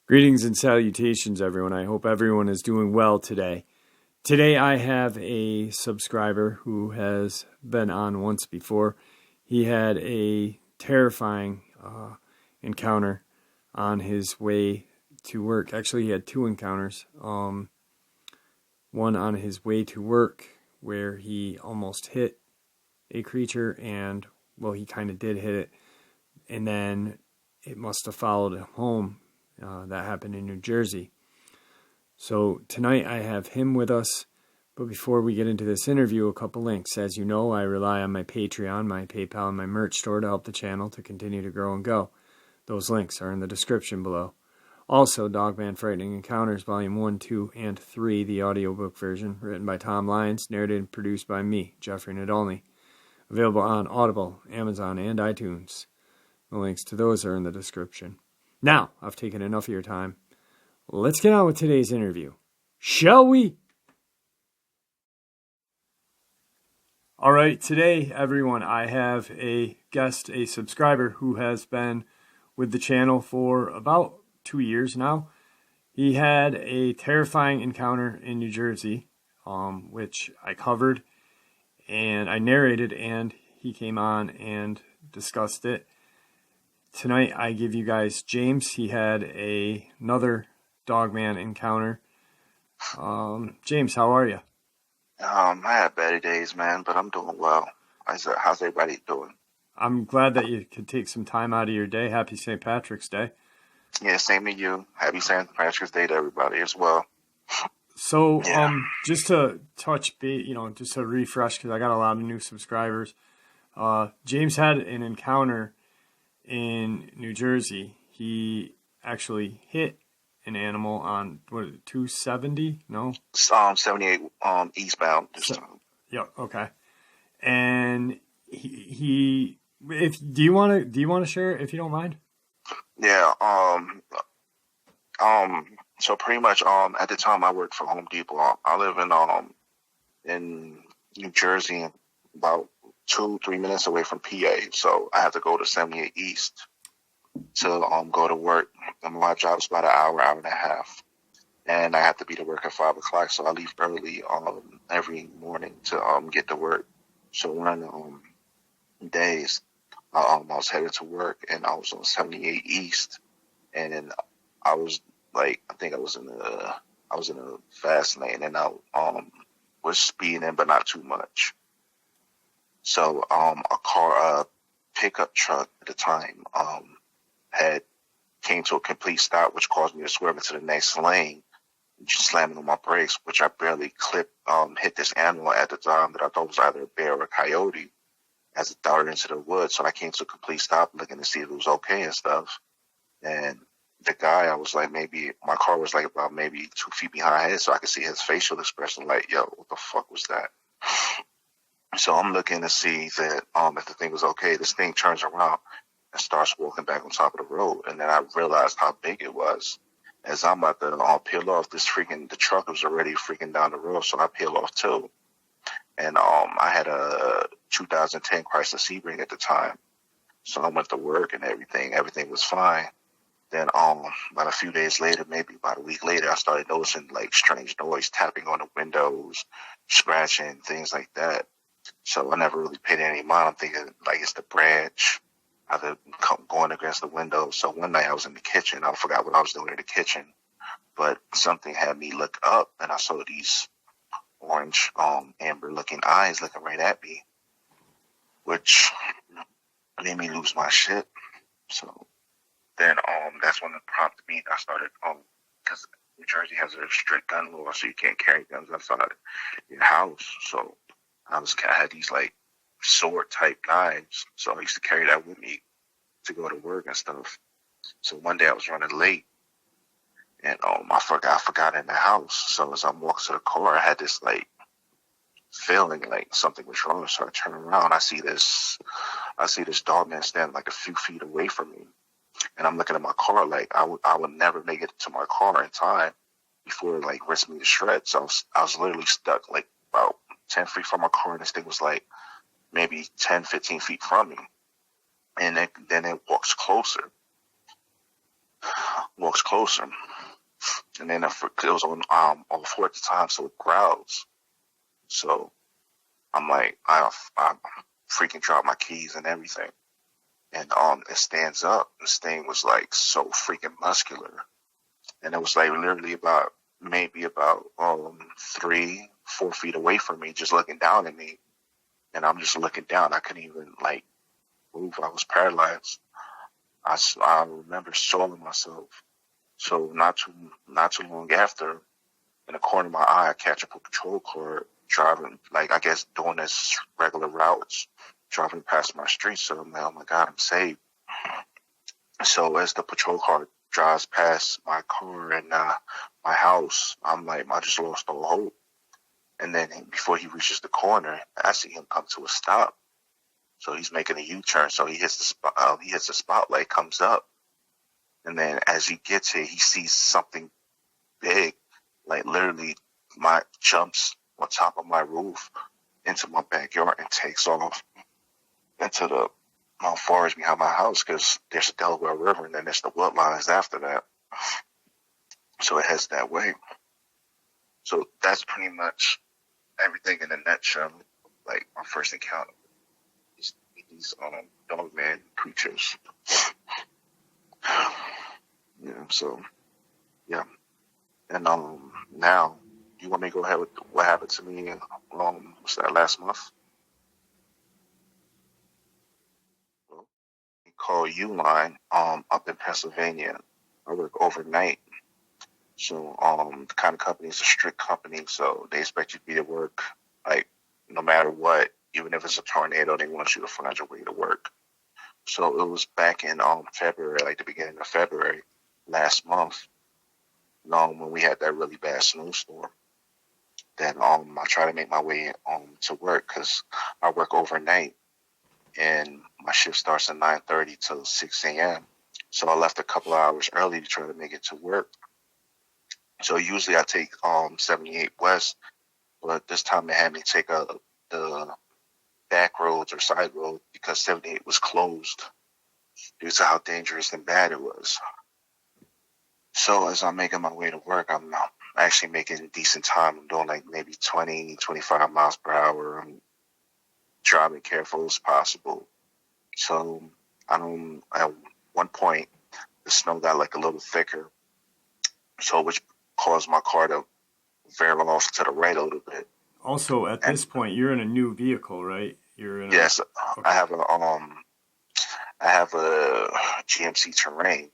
Greetings and salutations, everyone. I hope everyone is doing well today. Today I have a subscriber who has been on once before. He had a terrifying encounter on his way to work. Actually, he had two encounters. One on his way to work where he almost hit a creature and, well, he kind of did hit it. And then it must have followed him home. That happened in New Jersey. So tonight I have him with us. But before we get into this interview, a couple links. As you know, I rely on my Patreon, my PayPal, and my merch store to help the channel to continue to grow and go. Those links are in the description below. Also, Dogman Frightening Encounters, Volume 1, 2, and 3, the audiobook version, written by Tom Lyons, narrated and produced by me, Jeffrey Nadolny. Available on Audible, Amazon, and iTunes. The links to those are in the description. Now, I've taken enough of your time. Let's get on with today's interview. Shall we? All right, today, everyone, I have a guest, a subscriber who has been with the channel for about 2 years now. He had a terrifying encounter in New Jersey, which I covered and I narrated, and he came on and discussed it. Tonight, I give you guys James. He had another Dogman encounter. James, how are you? I had better days, man, but I'm doing well. How's everybody doing? I'm glad that you could take some time out of your day. Happy St. Patrick's Day. Yeah, same to you. Happy St. Patrick's Day to everybody as well. So, just to touch base, just to refresh, because I got a lot of new subscribers. James had an encounter in New Jersey. He actually hit an animal on, 270? No? 78 eastbound. Yeah, okay. And he do you want to share it if you don't mind? Yeah, so pretty much at the time I worked for Home Depot. I live in New Jersey, about 2-3 minutes away from PA, so I have to go to 78 East to go to work. And my job is about an hour and a half, and I have to be to work at 5 o'clock. So I leave early every morning to get to work. So one of the days I was headed to work, and I was on 78 East, and then I was like, I think I was in a fast lane, and I was speeding, but not too much. So a pickup truck at the time had came to a complete stop, which caused me to swerve into the next lane, just slamming on my brakes, which I barely hit this animal at the time that I thought was either a bear or a coyote as it darted into the woods. So I came to a complete stop looking to see if it was okay and stuff. And the guy, I was like, my car was like about maybe 2 feet behind his, so I could see his facial expression like, yo, what the fuck was that? So I'm looking to see that if the thing was okay. This thing turns around and starts walking back on top of the road. And then I realized how big it was. As I'm about to peel off, the truck was already freaking down the road, so I peel off too. And I had a 2010 Chrysler Sebring at the time. So I went to work and everything was fine. Then about a few days later, maybe about a week later, I started noticing like strange noise, tapping on the windows, scratching, things like that. So I never really paid any mind. I'm thinking like it's the branch either going against the window. So one night I was in the kitchen. I forgot what I was doing in the kitchen, but something had me look up, and I saw these orange, amber-looking eyes looking right at me, which made me lose my shit. So then that's when it prompted me. I started because New Jersey has a strict gun law, so you can't carry guns outside your house. So I had these like sword type knives, so I used to carry that with me to go to work and stuff. So one day I was running late, and I forgot in the house. So as I'm walking to the car, I had this like feeling like something was wrong. So I turn around, I see this Dogman standing like a few feet away from me, and I'm looking at my car like I would never make it to my car in time before it like ripped me to shreds. So I was literally stuck like about 10 feet from my car, and this thing was like maybe 10, 15 feet from me. And then it walks closer. And then it was on all four at the time, so it growls. So I'm like, I freaking dropped my keys and everything. And it stands up. This thing was like so freaking muscular. And it was like literally maybe about 3, 4 feet away from me, just looking down at me. And I'm just looking down. I couldn't even like move. I was paralyzed. I remember stalling myself. So not too long after, in the corner of my eye, I catch a patrol car driving, like I guess doing this regular routes, driving past my street. So I'm like, oh my God, I'm saved. So as the patrol car drives past my car and my house, I'm like, I just lost all hope. And then before he reaches the corner, I see him come to a stop. So he's making a U-turn. So he hits the spotlight, comes up. And then as he gets here, he sees something big, like literally jumps on top of my roof into my backyard and takes off into the forest behind my house, because there's a Delaware River and then there's the woodlines after that. So it heads that way. So that's pretty much everything in a nutshell. Like my first encounter with these Dogman creatures. Yeah, so yeah. And now you want me to go ahead with what happened to me what's that, last month? Well, we call Uline up in Pennsylvania. I work overnight. So the kind of company is a strict company, so they expect you to be at work like no matter what, even if it's a tornado, they want you to find your way to work. So it was back in February, like the beginning of February last month, when we had that really bad snowstorm. Then I try to make my way to work because I work overnight, and my shift starts at 9:30 till 6 a.m. So I left a couple of hours early to try to make it to work. So usually I take 78 West, but this time they had me take the back roads or side road because 78 was closed due to how dangerous and bad it was. So as I'm making my way to work, I'm actually making decent time. I'm doing like maybe 20, 25 miles per hour. I'm driving careful as possible. So at one point, the snow got like a little thicker, so which caused my car to veer off to the right a little bit. Also, at this point, you're in a new vehicle, right? Yes, okay. I have a GMC Terrain,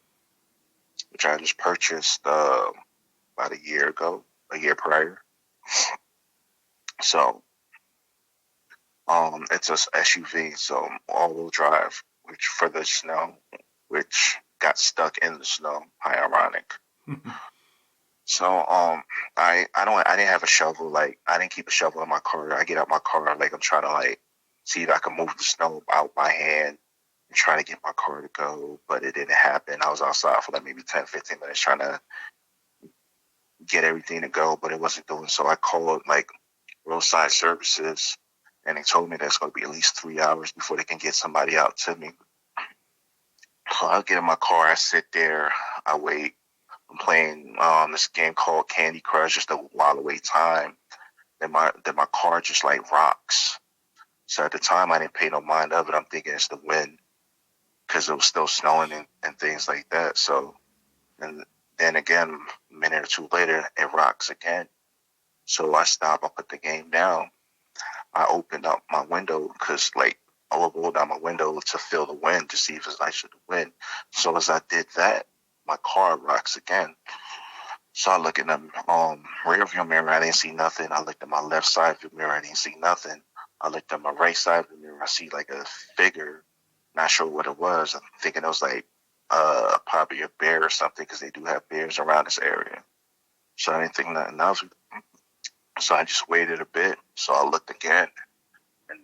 which I just purchased about a year prior. So it's a SUV, so all-wheel drive, which for the snow, which got stuck in the snow. How ironic. So I didn't have a shovel. Like I didn't keep a shovel in my car. I get out my car like I'm trying to like see if I can move the snow out by hand and try to get my car to go, but it didn't happen. I was outside for like maybe 10, 15 minutes trying to get everything to go, but it wasn't doing so. I called like roadside services, and they told me that it's going to be at least 3 hours before they can get somebody out to me. So I get in my car, I sit there, I wait. I'm playing this game called Candy Crush just to while away time. Then my car just like rocks. So at the time I didn't pay no mind of it. I'm thinking it's the wind because it was still snowing and things like that. So, and then again, a minute or two later, it rocks again. So I stop, I put the game down. I opened up my window because like I will roll down my window to feel the wind to see if it's nicer to wind. So as I did that, my car rocks again. So I look in the rear view mirror, I didn't see nothing. I looked at my left side view mirror, I didn't see nothing. I looked at my right side view mirror, I see like a figure, not sure what it was. I'm thinking it was like probably a bear or something because they do have bears around this area. So I didn't think nothing else. So I just waited a bit. So I looked again, and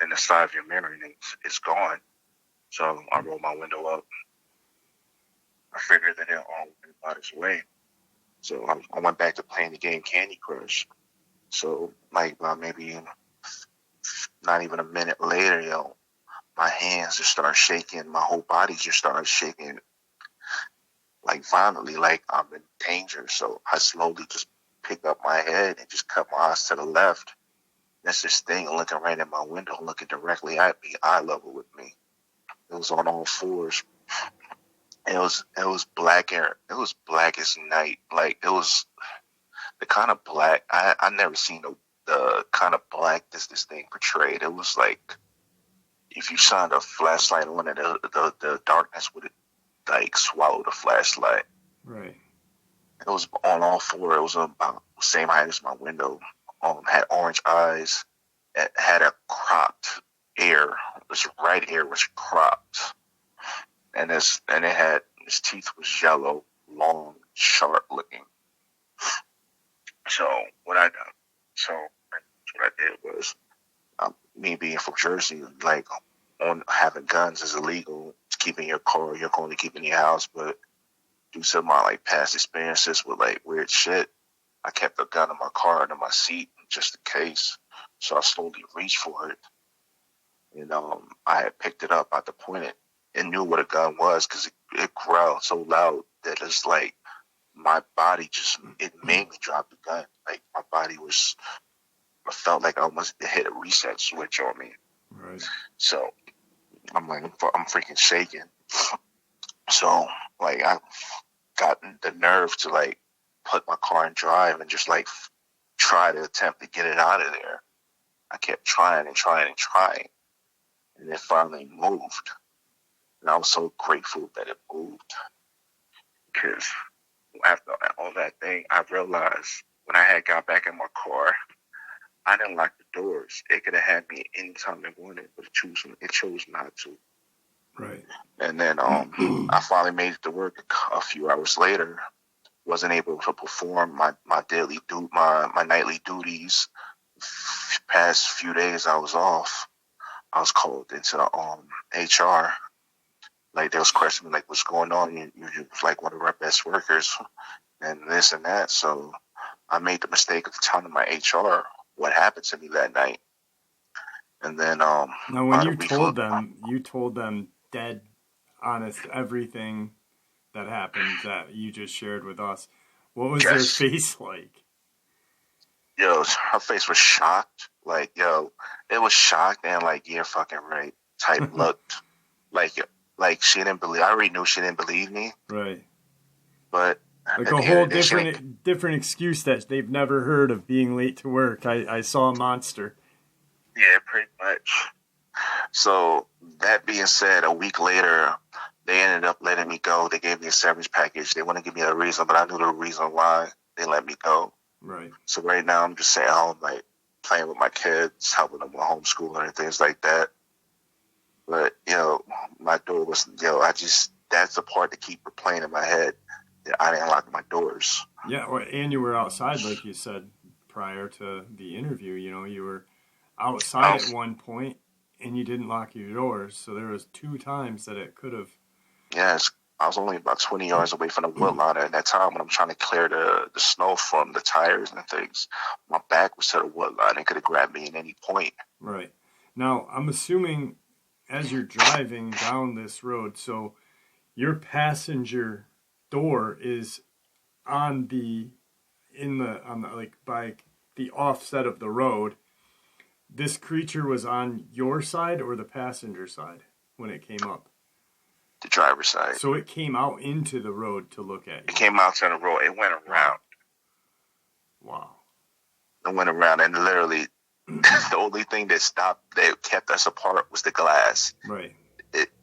in the side view mirror, and it's gone. So I rolled my window up. I figured that it all went about its way. So I went back to playing the game Candy Crush. So like about maybe not even a minute later, my hands just started shaking. My whole body just started shaking, like violently, like I'm in danger. So I slowly just picked up my head and just cut my eyes to the left. That's this thing looking right at my window, looking directly at me, eye level with me. It was on all fours. It was black air. It was black as night. Like it was the kind of black I never seen the kind of black this thing portrayed. It was like if you shined a flashlight on it, the darkness would like swallow the flashlight. Right. It was on all four. It was about the same height as my window. Had orange eyes. It had a cropped ear. This right ear was cropped, and his teeth was yellow, long, sharp looking. So what I did was, me being from Jersey, like on having guns is illegal. It's keeping your car, you're going to keep in your house, but due to my like past experiences with like weird shit, I kept a gun in my car under my seat just in case. So I slowly reached for it, and I had picked it up at the point and knew what a gun was because it growled so loud that it's like my body it made me drop the gun. Like my body I felt like I almost hit a reset switch on me. Right. So I'm like, I'm freaking shaking. So like I got the nerve to like put my car in drive and just like try to attempt to get it out of there. I kept trying and trying and trying, and it finally moved. And I was so grateful that it moved, because after all that thing, I realized when I had got back in my car, I didn't lock the doors. It could have had me anytime it wanted, but it chose not to. Right. And then I finally made it to work a few hours later. Wasn't able to perform my nightly duties. Past few days I was off. I was called into the HR. Like they was questioning like what's going on. You're like one of our best workers, and this and that. So I made the mistake of telling my HR what happened to me that night. And then now when you told them dead honest everything that happened that you just shared with us. What was their face like? Yo, her face was shocked. Like, yo, it was shocked and like, you're fucking right type looked. Like she didn't believe. I already knew she didn't believe me. Right. But like a whole different excuse that they've never heard of being late to work. I saw a monster. Yeah, pretty much. So that being said, a week later, they ended up letting me go. They gave me a severance package. They wouldn't give me a reason, but I knew the reason why they let me go. Right. So right now I'm just staying home, like playing with my kids, helping them with homeschooling and things like that. But, my door was, that's the part that keep replaying in my head, that I didn't lock my doors. Yeah, and you were outside, like you said, prior to the interview. You were outside at one point, and you didn't lock your doors. So there was 2 times that it could have. Yes, I was only about 20 yards away from the wood line at that time when I'm trying to clear the snow from the tires and things. My back was to the wood line. It could have grabbed me at any point. Right. Now, I'm assuming as you're driving down this road, so your passenger door is by the offset of the road. This creature was on your side or the passenger side when it came up? The driver's side. So it came out into the road to look at you. It came out to the road. It went around. Wow. It went around, and literally the only thing that kept us apart was the glass. Right.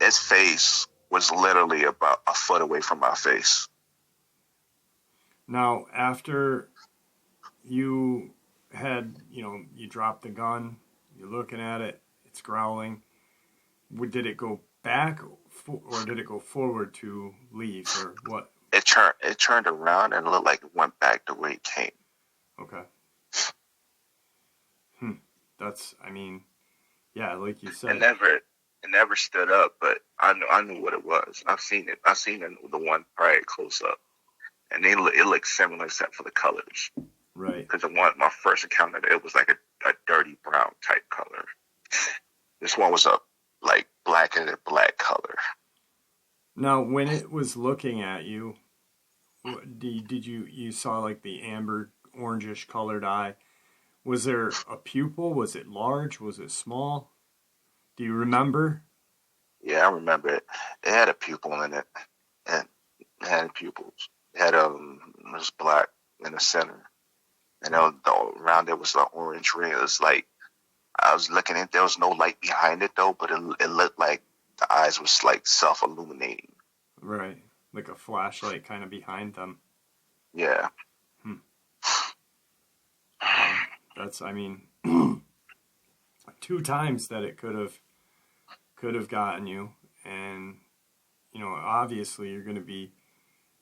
Its face was literally about a foot away from my face. Now, after you had, you dropped the gun, you're looking at it, it's growling. Did it go back or did it go forward to leave or what? It turned around and looked like it went back the way it came. Okay. That's, yeah, like you said. It never stood up, but I knew what it was. I've seen it. The one probably close up, and it looked similar except for the colors. Right. Because my first encounter, it was like a dirty brown type color. This one was a like black and a black color. Now, when it was looking at you, did you saw like the amber orangish colored eye? Was there a pupil? Was it large? Was it small? Do you remember? Yeah, I remember it. It had a pupil in it, and it had pupils. It had it was black in the center, and around it was the orange ring. It was like I was looking at. There was no light behind it though, but it looked like the eyes was like self illuminating. Right, like a flashlight kind of behind them. Yeah. That's, I mean, 2 times that it could have gotten you, and obviously you're going to be,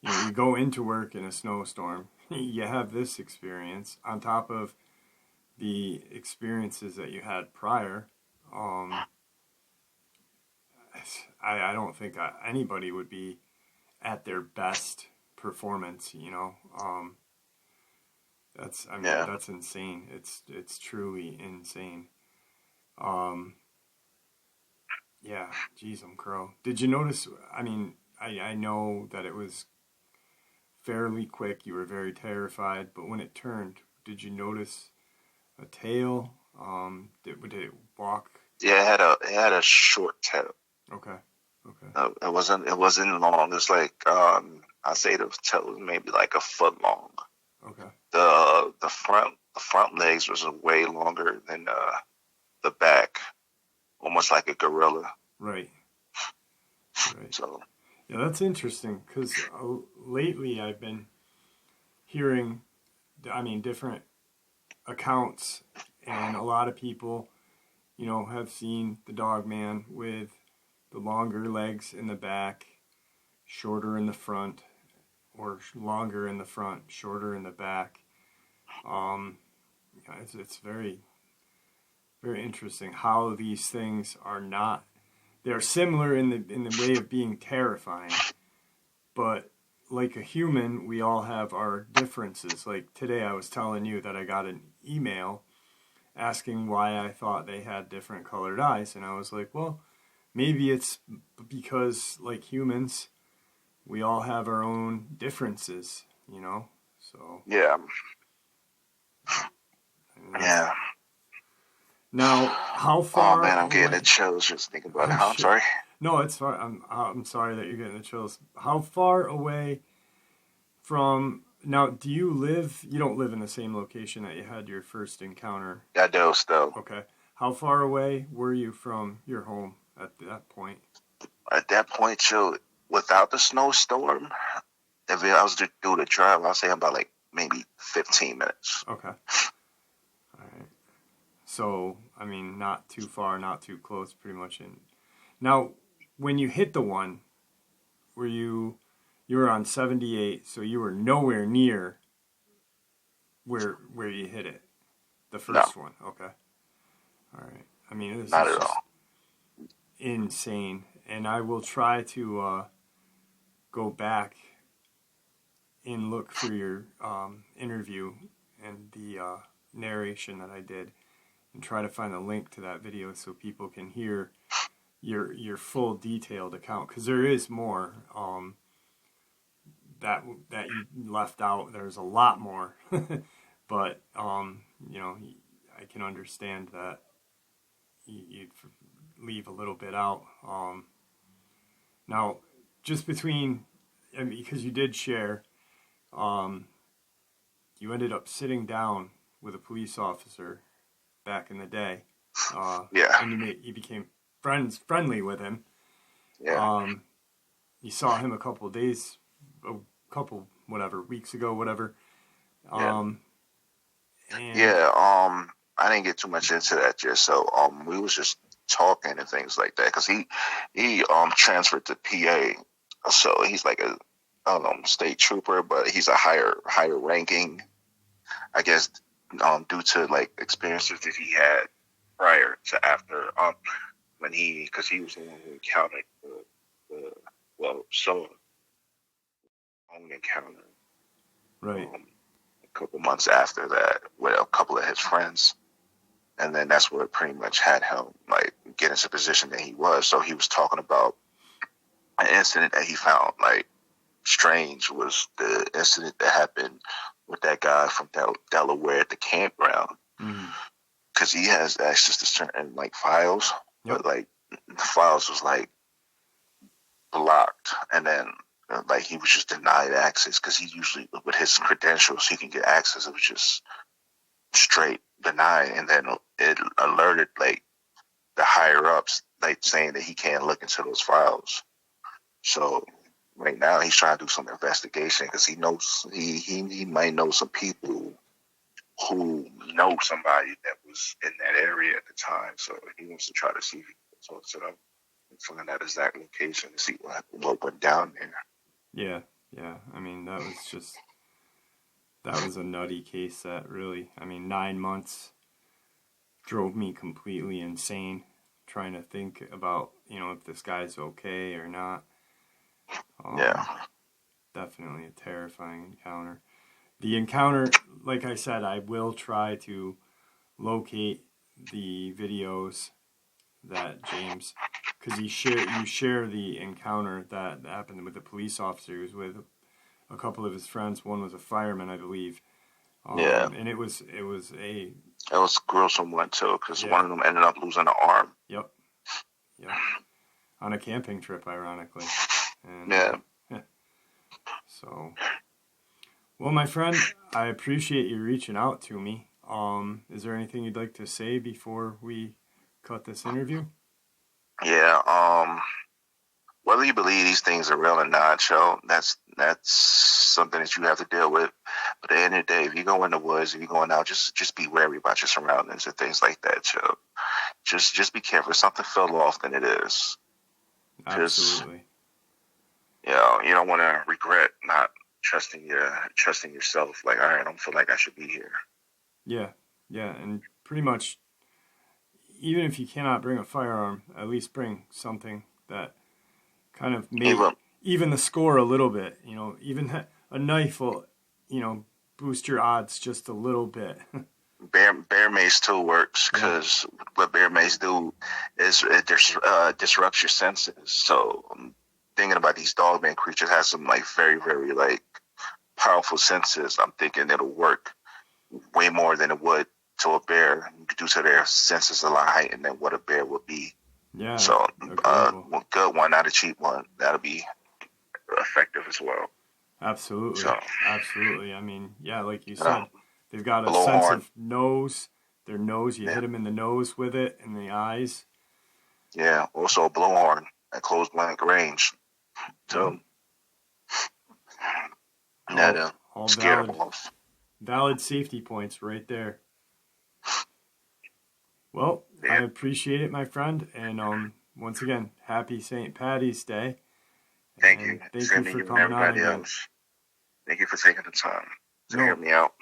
you go into work in a snowstorm, you have this experience on top of the experiences that you had prior. I don't think anybody would be at their best performance. That's insane. It's truly insane. Yeah, geez, crow. Did you notice? I mean, I know that it was fairly quick. You were very terrified, but when it turned, did you notice a tail? Did it walk? Yeah, it had a short tail. Okay. It wasn't long. It's like I say the tail was maybe like a foot long. Okay. The front legs was way longer than the back, almost like a gorilla. Right. So yeah, that's interesting because lately I've been hearing, different accounts, and a lot of people, have seen the Dogman with the longer legs in the back, shorter in the front, or longer in the front, shorter in the back. It's very, very interesting how these things are not. They're similar in the way of being terrifying, but like a human, we all have our differences. Like today, I was telling you that I got an email asking why I thought they had different colored eyes, and I was like, well, maybe it's because, like humans, we all have our own differences, So yeah. Yeah. Now, how far? Oh man, I'm getting the chills just thinking about it. I'm sorry. No, it's fine. I'm sorry that you're getting the chills. How far away from now? Do you live? You don't live in the same location that you had your first encounter. I do still. Okay. How far away were you from your home at that point? At that point, too, without the snowstorm, if I was to do the drive, I'll say about like maybe 15 minutes. Okay. All right. So, not too far, not too close, pretty much in. Now, when you hit the one, you were on 78, so you were nowhere near where you hit it. The first one. Okay. All right. This Not is at just all. insane. And I will try to go back and look for your interview and the narration that I did, and try to find a link to that video so people can hear your full detailed account, because there is more that you left out. There's a lot more, but I can understand that you'd leave a little bit out. Now, just between, because you did share, you ended up sitting down with a police officer back in the day. Yeah. And you became friendly with him. Yeah. You saw him a couple weeks ago, whatever. I didn't get too much into that just so we was just talking and things like that because he transferred to PA, so he's like a state trooper, but he's a higher ranking, I guess, due to like experiences that he had prior to after when because he was the one who encountered saw own encounter right a couple months after that with a couple of his friends. And then that's what pretty much had him like get into the position that he was. So he was talking about an incident that he found like strange was the incident that happened with that guy from Delaware at the campground. Because he has access to certain like files, but like the files was like blocked, and then like he was just denied access because he usually with his credentials he can get access. It was just straight denied, and then it alerted like the higher ups, like saying that he can't look into those files. So right now he's trying to do some investigation because he knows he might know some people who know somebody that was in that area at the time. So he wants to try to see if he can talk to them and find that exact location and see what went down there. Yeah. I mean, that was a nutty case that really, 9 months drove me completely insane trying to think about, if this guy's okay or not. Definitely a terrifying encounter. The encounter, like I said, I will try to locate the videos that James, because you share the encounter that happened with the police officer. He was with a couple of his friends. One was a fireman, I believe. And it was a... It was a gruesome one, too, because one of them ended up losing an arm. Yep. On a camping trip, ironically. And, So... Well, my friend, I appreciate you reaching out to me. Is there anything you'd like to say before we cut this interview? Yeah, whether you believe these things are real or not, Joe, that's something that you have to deal with. But at the end of the day, if you go in the woods, if you're going out, just be wary about your surroundings and things like that, Joe. Just be careful. If something fell off, then it is. Absolutely. You don't want to regret not trusting yourself. Like, all right, I don't feel like I should be here. Yeah, and pretty much, even if you cannot bring a firearm, at least bring something that kind of even the score a little bit. Even a knife will, boost your odds just a little bit. Bear mace too works because what bear mace do is it disrupts your senses. So thinking about these Dogman creatures has some like very, very like powerful senses. I'm thinking it'll work way more than it would to a bear due to their senses a lot heightened than what a bear would be. Yeah. So a good one, not a cheap one. That'll be effective as well. Absolutely. So, absolutely. Like you said, they've got a blow sense horn. of nose. Their nose, you hit them in the nose with it, and the eyes. Yeah. Also a blowhorn at close blank range. So all scare them off. Valid safety points right there. Well, I appreciate it, my friend, and once again, happy St. Paddy's Day. Thank you. Thank you for coming on again. Thank you for taking the time to hear me out.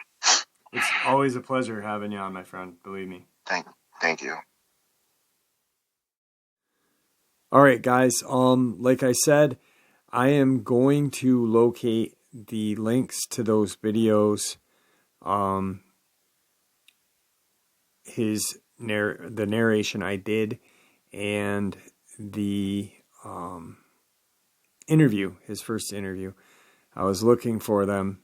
It's always a pleasure having you on, my friend. Believe me. Thank you. All right, guys. Like I said, I am going to locate the links to those videos. The narration I did, and the interview, his first interview. I was looking for them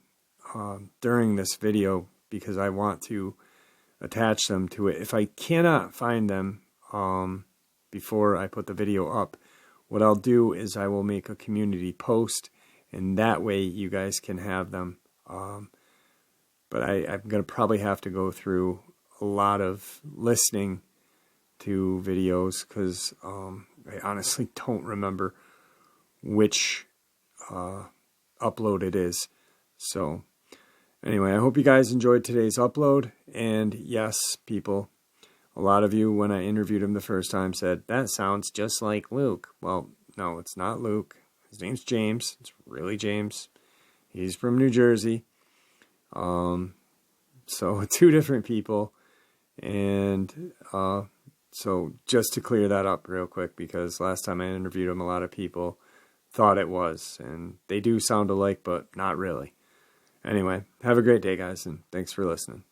during this video because I want to attach them to it. If I cannot find them before I put the video up, what I'll do is I will make a community post, and that way you guys can have them. But I'm going to probably have to go through a lot of listening to videos because I honestly don't remember which upload it is. So anyway, I hope you guys enjoyed today's upload. And yes, people, a lot of you, when I interviewed him the first time, said, that sounds just like Luke. Well, no, it's not Luke. His name's James. It's really James. He's from New Jersey. So two different people. And so just to clear that up real quick, because last time I interviewed him, a lot of people thought it was. And they do sound alike, but not really. Anyway, have a great day, guys, and thanks for listening.